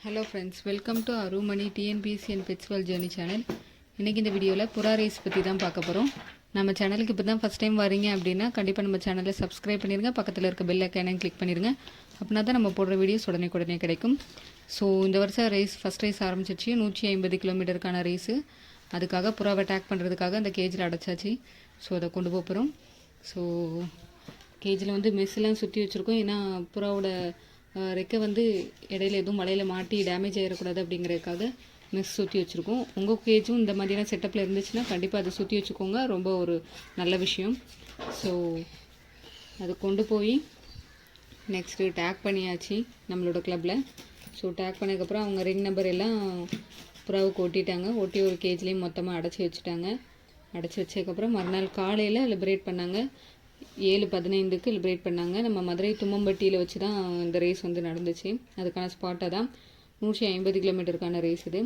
Hello friends, welcome to Arumani TNPSC and Petswell journey channel. இன்றைக்கி இந்த வீடியோவில் புறா ரேஸ் பற்றி தான் பார்க்க போகிறோம். நம்ம சேனலுக்கு இப்போ தான் ஃபஸ்ட் டைம் வரீங்க அப்படின்னா கண்டிப்பாக நம்ம சேனலை சப்ஸ்கிரைப் பண்ணிடுங்க. பக்கத்தில் இருக்க பெல் ஐக்கானையும் கிளிக் பண்ணிடுங்க. அப்படின்னா தான் நம்ம போடுற வீடியோஸ் உடனே கிடைக்கும். ஸோ இந்த வருஷம் ஃபஸ்ட் ரேஸ் ஆரம்பிச்சிச்சு. 150 கிலோமீட்டருக்கான ரேஸு. அதுக்காக புறாவை டேக் பண்ணுறதுக்காக அந்த கேஜில் அடைச்சாச்சு. ஸோ அதை கொண்டு போகிறோம். ஸோ கேஜில் மெஸ்ஸெலாம் சுற்றி வச்சுருக்கோம். ஏன்னா புறாவோட ரெக்கை இடையில எதுவும் மலையில் மாட்டி டேமேஜ் ஆகிடக்கூடாது அப்படிங்கிறதுக்காக மெஸ் சுற்றி வச்சுருக்கோம். உங்கள் கேஜும் இந்த மாதிரியான செட்டப்பில் இருந்துச்சுன்னா கண்டிப்பாக அதை சுற்றி வச்சுக்கோங்க. ரொம்ப ஒரு நல்ல விஷயம். ஸோ அது கொண்டு போய் நெக்ஸ்ட்டு டேக் பண்ணியாச்சு நம்மளோட கிளப்பில். ஸோ டேக் பண்ணதுக்கப்புறம் அவங்க ரிங் நம்பர் எல்லாம் புறாவுக்கு ஒட்டிட்டாங்க. ஒட்டி ஒரு கேஜ்லேயும் மொத்தமாக அடைச்சி வச்சுட்டாங்க. அடைச்சி வச்சதுக்கப்புறம் மறுநாள் காலையில் லிபரேட் பண்ணாங்க. 7:15க்கு லிபரேட் பண்ணாங்க. நம்ம மதுரை தும்மம்பட்டியில் வச்சு தான் இந்த ரேஸ் நடந்துச்சு. அதுக்கான ஸ்பாட்டாக தான் 150 கிலோமீட்டருக்கான ரேஸ் இது.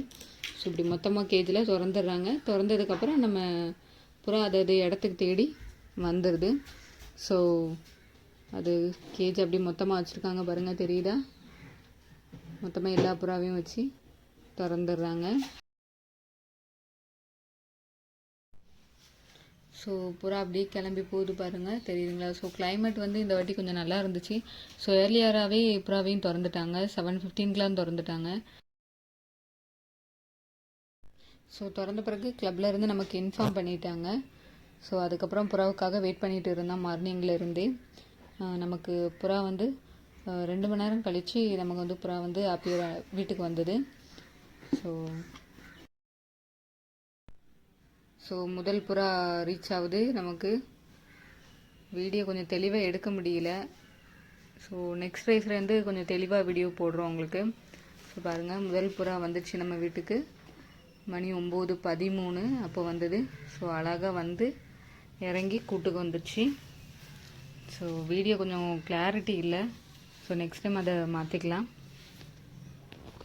ஸோ இப்படி மொத்தமாக கேஜில் திறந்துடுறாங்க. திறந்ததுக்கப்புறம் நம்ம புறா அதாவது இடத்துக்கு தேடி வந்துடுது. ஸோ அது கேஜ் அப்படி மொத்தமாக வச்சுருக்காங்க பாருங்கள், தெரியுதா? மொத்தமாக எல்லா புறாவையும் வச்சு திறந்துடுறாங்க. ஸோ புறா அப்படியே கிளம்பி போகுது பாருங்கள், தெரியுதுங்களா? ஸோ கிளைமேட் இந்த வாட்டி கொஞ்சம் நல்லா இருந்துச்சு. ஸோ ஏர்லியராகவே புறாவையும் திறந்துட்டாங்க. 7:15க்கெலாம் திறந்துட்டாங்க. ஸோ திறந்த பிறகு கிளப்பில் இருந்து நமக்கு இன்ஃபார்ம் பண்ணிட்டாங்க. ஸோ அதுக்கப்புறம் புறாவுக்காக வெயிட் பண்ணிகிட்டு இருந்தோம். மார்னிங்கில் இருந்தே நமக்கு புறா 2 மணி நேரம் கழித்து நமக்கு புறா அப்படியே வீட்டுக்கு வந்தது. ஸோ முதல் புறா ரீச் ஆகுது. நமக்கு வீடியோ கொஞ்சம் தெளிவாக எடுக்க முடியல. ஸோ நெக்ஸ்ட் ரேஸ்லேருந்து கொஞ்சம் தெளிவாக வீடியோ போடுறோம் உங்களுக்கு. ஸோ பாருங்கள், முதல் புறா வந்துச்சு நம்ம வீட்டுக்கு. மணி 9:13 அப்போ வந்தது. ஸோ அழகாக இறங்கி கூட்டுக்கு வந்துடுச்சு. ஸோ வீடியோ கொஞ்சம் கிளாரிட்டி இல்லை. ஸோ நெக்ஸ்ட் டைம் அதை மாற்றிக்கலாம்.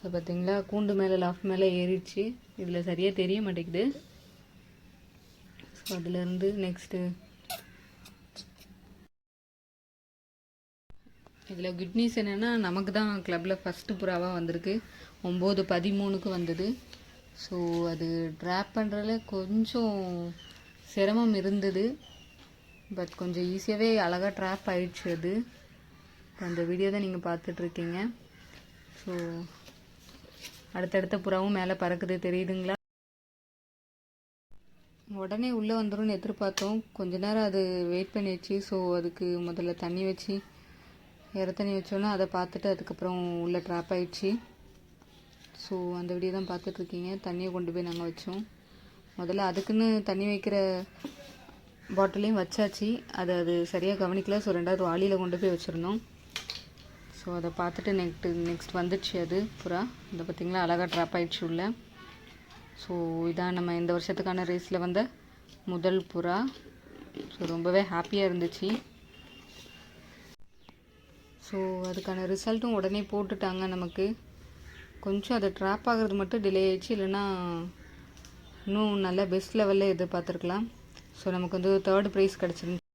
ஸோ பார்த்தீங்களா, கூண்டு மேலே லாஃப்ட் மேலே ஏறிடுச்சு. இதில் சரியாக தெரிய மாட்டேங்குது. ஸோ அதிலேருந்து நெக்ஸ்ட்டு இதில் குட் நியூஸ் என்னென்னா, நமக்கு தான் கிளப்பில் ஃபஸ்ட்டு புறாவாக வந்திருக்கு. 9:13க்கு வந்தது. ஸோ அது ட்ராப் பண்ணுறதுல கொஞ்சம் சிரமம் இருந்தது. பட் கொஞ்சம் ஈஸியாகவே அழகாக ட்ராப் ஆயிடுச்சு அது. அந்த வீடியோ தான் நீங்கள் பார்த்துட்ருக்கீங்க. ஸோ அடுத்தடுத்த புறாவும் மேலே பறக்குது, தெரியுதுங்களா? உடனே உள்ளே வந்துடும் எதிர்பார்த்தோம். கொஞ்ச நேரம் அது வெயிட் பண்ணிடுச்சு. ஸோ அதுக்கு முதல்ல தண்ணி வச்சு தண்ணி வச்சோன்னா அதை பார்த்துட்டு அதுக்கப்புறம் உள்ளே ட்ராப் ஆகிடுச்சு. ஸோ அந்த வீடியோ தான் பார்த்துட்ருக்கீங்க. தண்ணியை கொண்டு போய் நாங்கள் வச்சோம். முதல்ல அதுக்குன்னு தண்ணி வைக்கிற பாட்டிலையும் வச்சாச்சு. அது சரியாக கவனிக்கல. ஸோ 2வது வாளியில் கொண்டு போய் வச்சுருந்தோம். ஸோ அதை பார்த்துட்டு நெக்ஸ்ட் வந்துடுச்சு அது புறா. இதை பார்த்திங்களா, அழகாக ட்ராப் ஆகிடுச்சு உள்ளே. ஸோ இதான் நம்ம இந்த வருஷத்துக்கான ரேஸில் வந்த முதல் புறா. ஸோ ரொம்பவே ஹாப்பியாக இருந்துச்சு. ஸோ அதுக்கான ரிசல்ட்டும் உடனே போட்டுட்டாங்க நமக்கு. கொஞ்சம் அதை ட்ராப் ஆகிறது மட்டும் டிலே ஆகிடுச்சு. இல்லைன்னா இன்னும் நல்ல பெஸ்ட் லெவலில் எதிர்பார்த்துருக்கலாம். ஸோ நமக்கு 3rd ப்ரைஸ் கிடச்சிருந்துச்சு.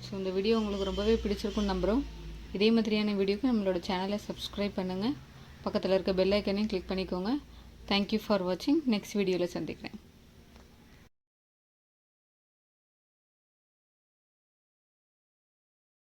ஸோ இந்த வீடியோ உங்களுக்கு ரொம்பவே பிடிச்சிருக்குன்னு நம்புகிறோம். இதே மாதிரியான வீடியோக்கு நம்மளோட சேனலை சப்ஸ்கிரைப் பண்ணுங்கள். பக்கத்தில் இருக்க பெல் ஐக்கனையும் கிளிக் பண்ணிக்கோங்க. தேங்க்யூ ஃபார் வாட்சிங். நெக்ஸ்ட் வீடியோவில் சந்திக்கிறேன்.